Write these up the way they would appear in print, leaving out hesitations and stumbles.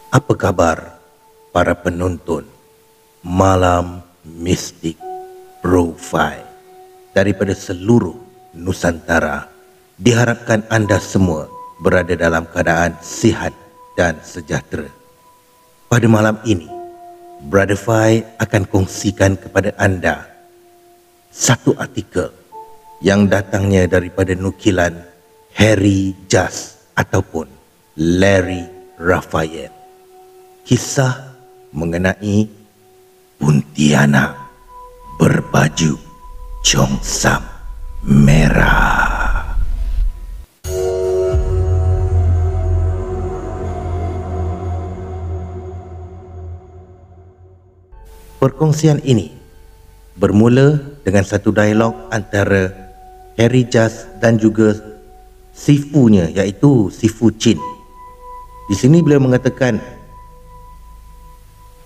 Apa kabar para penonton Malam Mistik Profile daripada seluruh Nusantara? Diharapkan anda semua berada dalam keadaan sihat dan sejahtera. Pada malam ini, Brother Fai akan kongsikan kepada anda satu artikel yang datangnya daripada nukilan Harry Jas ataupun Larry Raphael. Kisah mengenai Pontianak berbaju congsam merah. Perkongsian ini bermula dengan satu dialog antara Harry Jas dan juga sifunya, iaitu Sifu Chin. Di sini beliau mengatakan,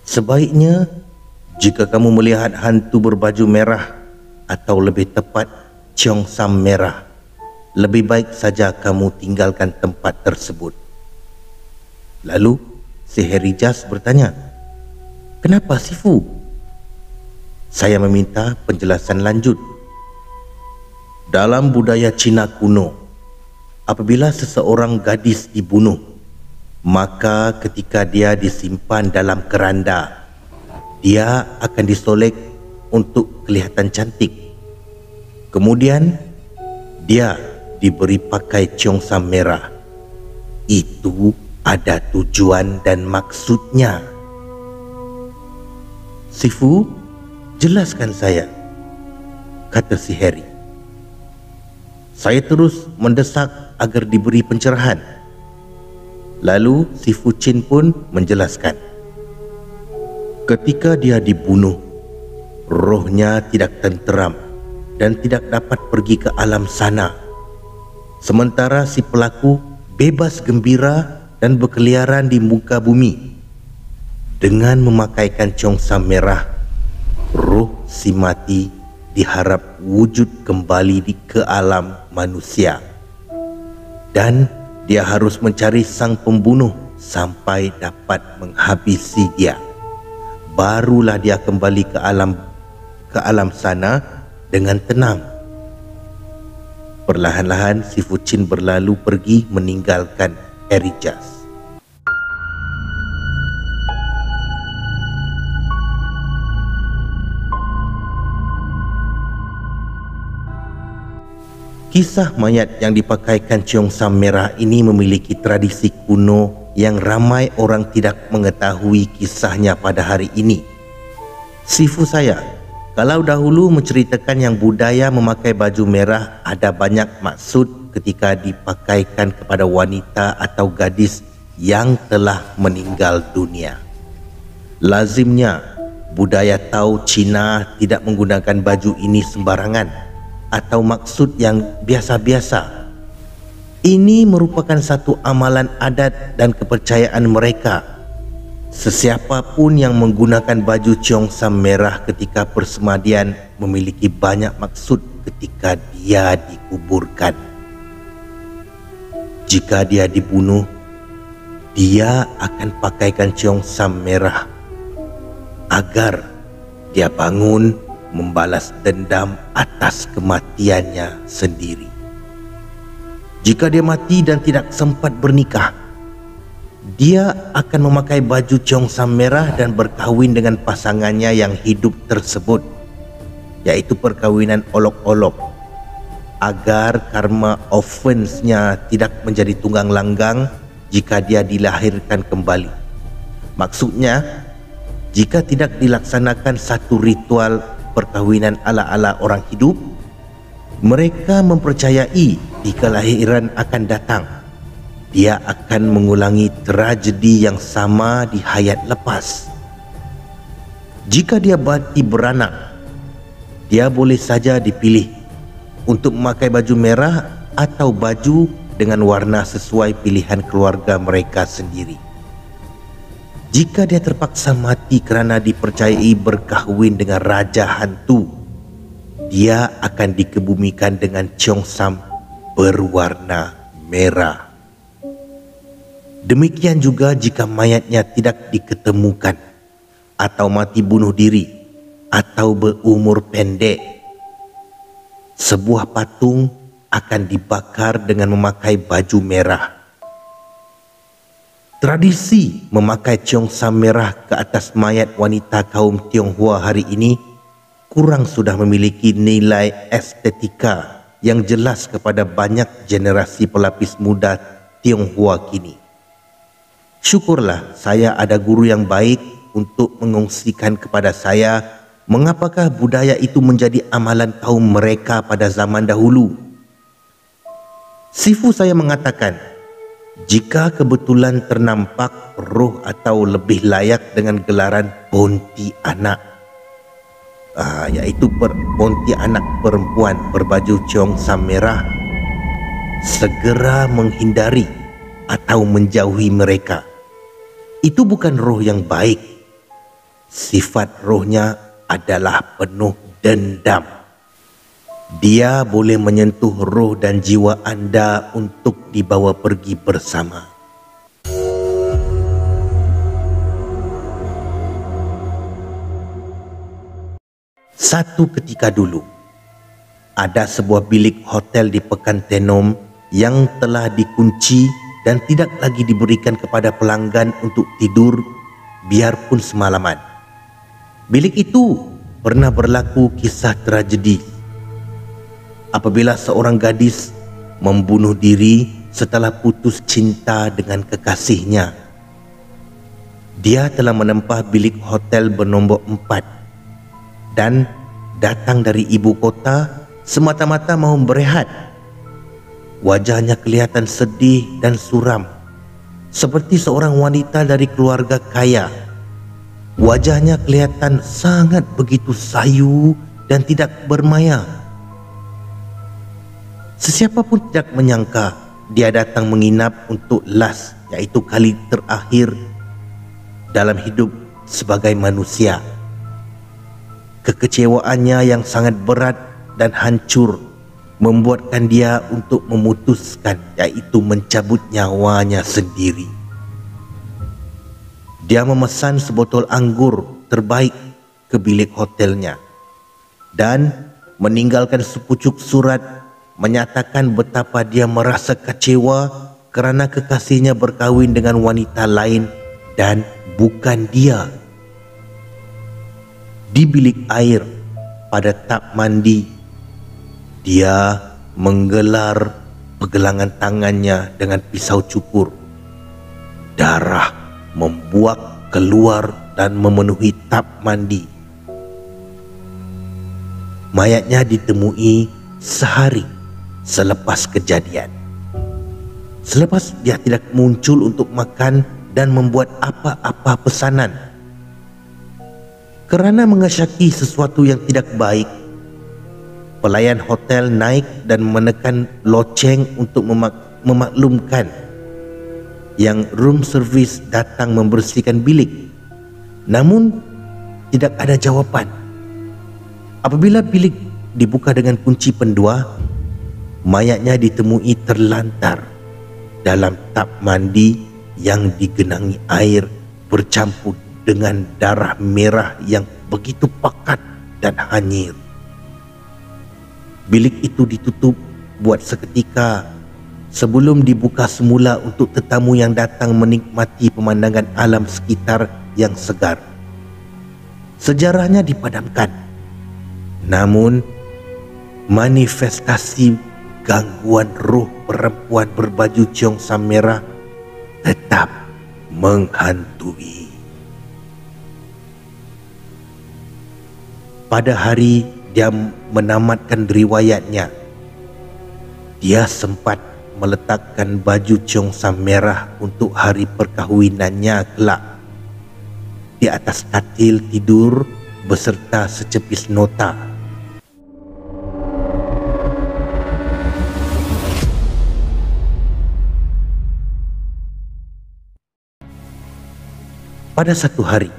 sebaiknya jika kamu melihat hantu berbaju merah atau lebih tepat congsam merah, lebih baik saja kamu tinggalkan tempat tersebut. Lalu si Harry Jas bertanya, kenapa Sifu? Saya meminta penjelasan lanjut. Dalam budaya Cina kuno, apabila seseorang gadis dibunuh, maka ketika dia disimpan dalam keranda, dia akan disolek untuk kelihatan cantik. Kemudian dia diberi pakai congsam merah. Itu ada tujuan dan maksudnya. Sifu, jelaskan saya, kata si Harry. Saya terus mendesak agar diberi pencerahan. Lalu Sifu Chin pun menjelaskan. Ketika dia dibunuh, rohnya tidak tenteram dan tidak dapat pergi ke alam sana. Sementara si pelaku bebas gembira dan berkeliaran di muka bumi. Dengan memakaikan congsam merah, roh si mati diharap wujud kembali ke alam manusia. Dan dia harus mencari sang pembunuh sampai dapat menghabisi dia. Barulah dia kembali ke alam sana dengan tenang. Perlahan-lahan Sifu Chin berlalu pergi meninggalkan Harry Jas. Kisah mayat yang dipakaikan congsam merah ini memiliki tradisi kuno yang ramai orang tidak mengetahui kisahnya pada hari ini. Sifu saya, kalau dahulu menceritakan yang budaya memakai baju merah ada banyak maksud ketika dipakaikan kepada wanita atau gadis yang telah meninggal dunia. Lazimnya budaya Tao Cina tidak menggunakan baju ini sembarangan atau maksud yang biasa-biasa. Ini merupakan satu amalan adat dan kepercayaan mereka. Sesiapapun yang menggunakan baju congsam merah ketika persemadian memiliki banyak maksud ketika dia dikuburkan. Jika dia dibunuh, dia akan pakaikan congsam merah agar dia bangun membalas dendam atas kematiannya sendiri. Jika dia mati dan tidak sempat bernikah, dia akan memakai baju congsam merah dan berkahwin dengan pasangannya yang hidup tersebut, yaitu perkahwinan olok-olok. agar karma offense-nya tidak menjadi tunggang langgang jika dia dilahirkan kembali. Maksudnya, jika tidak dilaksanakan satu ritual perkahwinan ala-ala orang hidup, mereka mempercayai di kelahiran akan datang dia akan mengulangi tragedi yang sama di hayat lepas. Jika dia mati beranak, dia boleh saja dipilih untuk memakai baju merah atau baju dengan warna sesuai pilihan keluarga mereka sendiri. Jika dia terpaksa mati kerana dipercayai berkahwin dengan raja hantu, dia akan dikebumikan dengan Cheongsam berwarna merah. Demikian juga jika mayatnya tidak diketemukan atau mati bunuh diri atau berumur pendek, sebuah patung akan dibakar dengan memakai baju merah. Tradisi memakai Cheongsam merah ke atas mayat wanita kaum Tionghoa hari ini kurang sudah memiliki nilai estetika yang jelas kepada banyak generasi pelapis muda Tionghoa kini. Syukurlah saya ada guru yang baik untuk mengongsikan kepada saya mengapakah budaya itu menjadi amalan kaum mereka pada zaman dahulu. Sifu saya mengatakan, jika kebetulan ternampak roh atau lebih layak dengan gelaran Pontianak, iaitu Pontianak perempuan berbaju Cheongsam merah, segera menghindari atau menjauhi mereka. Itu bukan roh yang baik. Sifat rohnya adalah penuh dendam. Dia boleh menyentuh roh dan jiwa Anda untuk dibawa pergi bersama. Satu ketika dulu, ada sebuah bilik hotel di Pekan Tenom yang telah dikunci dan tidak lagi diberikan kepada pelanggan untuk tidur biarpun semalaman. Bilik itu pernah berlaku kisah tragedi apabila seorang gadis membunuh diri setelah putus cinta dengan kekasihnya. Dia telah menempah bilik hotel bernombor 4 dan datang dari ibu kota semata-mata mahu berehat. Wajahnya kelihatan sedih dan suram, seperti seorang wanita dari keluarga kaya. Wajahnya kelihatan sangat begitu sayu dan tidak bermaya. Sesiapa pun tidak menyangka dia datang menginap untuk last, iaitu kali terakhir dalam hidup sebagai manusia. Kekecewaannya yang sangat berat dan hancur membuatkan dia untuk memutuskan, iaitu mencabut nyawanya sendiri. Dia memesan sebotol anggur terbaik ke bilik hotelnya dan meninggalkan sepucuk surat menyatakan betapa dia merasa kecewa kerana kekasihnya berkahwin dengan wanita lain dan bukan dia. Di bilik air pada tap mandi, dia menggelar pergelangan tangannya dengan pisau cukur. Darah membuak keluar dan memenuhi tap mandi. Mayatnya ditemui sehari selepas kejadian. Selepas dia tidak muncul untuk makan dan membuat apa-apa pesanan. Kerana mengesyaki sesuatu yang tidak baik, pelayan hotel naik dan menekan loceng untuk memaklumkan yang room service datang membersihkan bilik. Namun tidak ada jawapan. Apabila bilik dibuka dengan kunci pendua, mayatnya ditemui terlantar dalam tap mandi yang digenangi air bercampur dengan darah merah yang begitu pekat dan hanyir. Bilik itu ditutup buat seketika sebelum dibuka semula untuk tetamu yang datang menikmati pemandangan alam sekitar yang segar. Sejarahnya dipadamkan, namun manifestasi gangguan roh perempuan berbaju Cheongsam merah tetap menghantui. Pada hari dia menamatkan riwayatnya, dia sempat meletakkan baju Cheongsam merah untuk hari perkahwinannya kelak di atas katil tidur beserta secepis nota. Pada satu hari,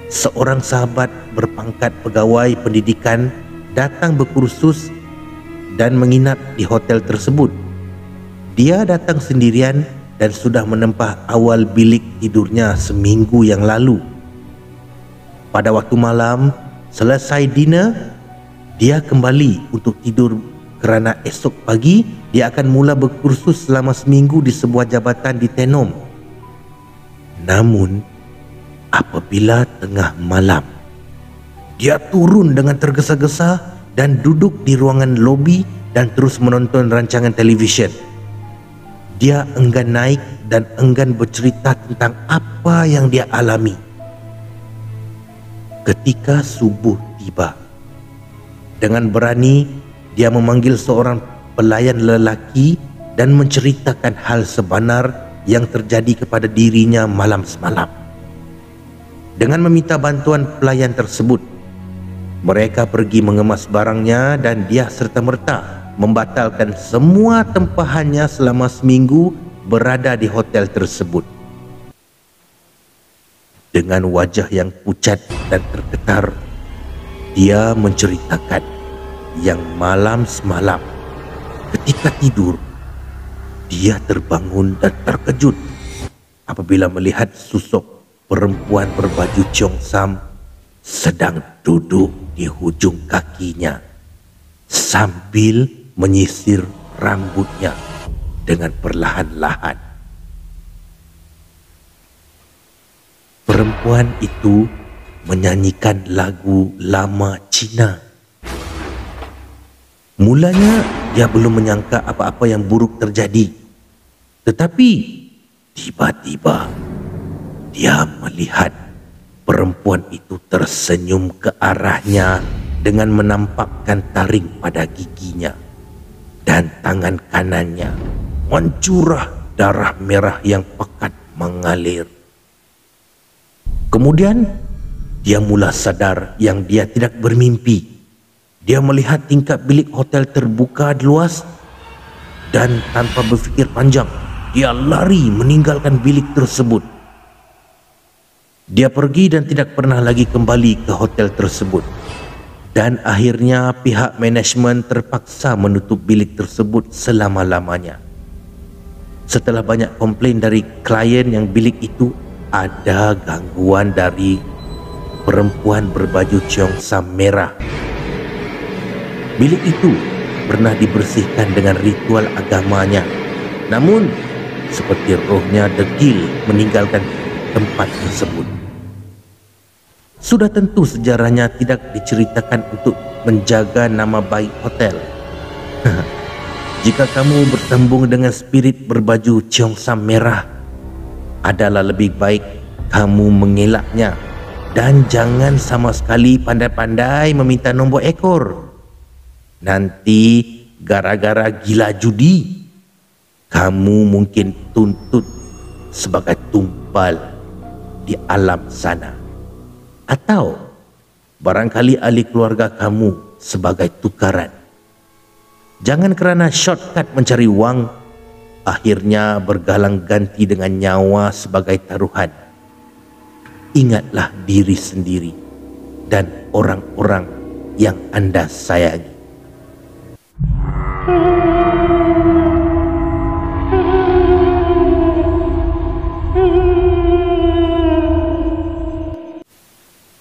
seorang sahabat berpangkat pegawai pendidikan datang berkursus dan menginap di hotel tersebut. Dia datang sendirian dan sudah menempah awal bilik tidurnya seminggu yang lalu. Pada waktu malam, selesai dinner, dia kembali untuk tidur kerana esok pagi dia akan mula berkursus selama seminggu di sebuah jabatan di Tenom. Namun, apabila tengah malam, dia turun dengan tergesa-gesa dan duduk di ruangan lobi dan terus menonton rancangan televisyen. Dia enggan naik dan enggan bercerita tentang apa yang dia alami. Ketika subuh tiba, dengan berani dia memanggil seorang pelayan lelaki dan menceritakan hal sebenar yang terjadi kepada dirinya malam semalam. Dengan meminta bantuan pelayan tersebut, mereka pergi mengemas barangnya dan dia serta-merta membatalkan semua tempahannya selama seminggu berada di hotel tersebut. Dengan wajah yang pucat dan tergetar, dia menceritakan yang malam semalam ketika tidur, dia terbangun dan terkejut apabila melihat susuk perempuan berbaju Cheongsam sedang duduk di hujung kakinya sambil menyisir rambutnya dengan perlahan-lahan. Perempuan itu menyanyikan lagu lama Cina. Mulanya dia belum menyangka apa-apa yang buruk terjadi. Tetapi tiba-tiba dia melihat perempuan itu tersenyum ke arahnya dengan menampakkan taring pada giginya, dan tangan kanannya mencurah darah merah yang pekat mengalir. Kemudian dia mula sadar yang dia tidak bermimpi. Dia melihat tingkap bilik hotel terbuka luas dan tanpa berfikir panjang, dia lari meninggalkan bilik tersebut. Dia pergi dan tidak pernah lagi kembali ke hotel tersebut. Dan akhirnya pihak manajemen terpaksa menutup bilik tersebut selama-lamanya. Setelah banyak komplain dari klien yang bilik itu ada gangguan dari perempuan berbaju Cheongsam merah. Bilik itu pernah dibersihkan dengan ritual agamanya. Namun, seperti rohnya degil meninggalkan tempat tersebut. Sudah tentu sejarahnya tidak diceritakan untuk menjaga nama baik hotel. Jika kamu bertembung dengan spirit berbaju Cheongsam merah, adalah lebih baik kamu mengelaknya dan jangan sama sekali pandai-pandai meminta nombor ekor. Nanti gara-gara gila judi, kamu mungkin tuntut sebagai tumpal di alam sana. Atau barangkali ahli keluarga kamu sebagai tukaran. Jangan kerana shortcut mencari wang, akhirnya bergalang ganti dengan nyawa sebagai taruhan. Ingatlah diri sendiri dan orang-orang yang Anda sayangi.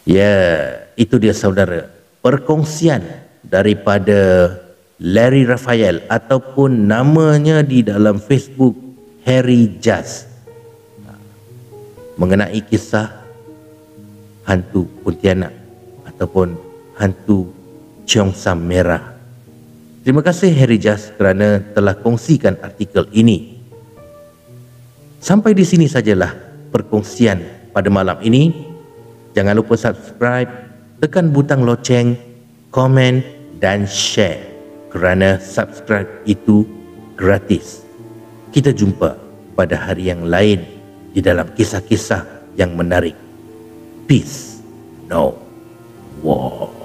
Ya, itu dia saudara, perkongsian daripada Larry Raphael ataupun namanya di dalam Facebook Harry Jazz mengenai kisah hantu Pontianak ataupun hantu Cheongsam merah Terima kasih Harry Jas kerana telah kongsikan artikel ini. Sampai di sini sajalah perkongsian pada malam ini. Jangan lupa subscribe, tekan butang loceng, komen dan share kerana subscribe itu gratis. Kita jumpa pada hari yang lain di dalam kisah-kisah yang menarik. Peace, no war.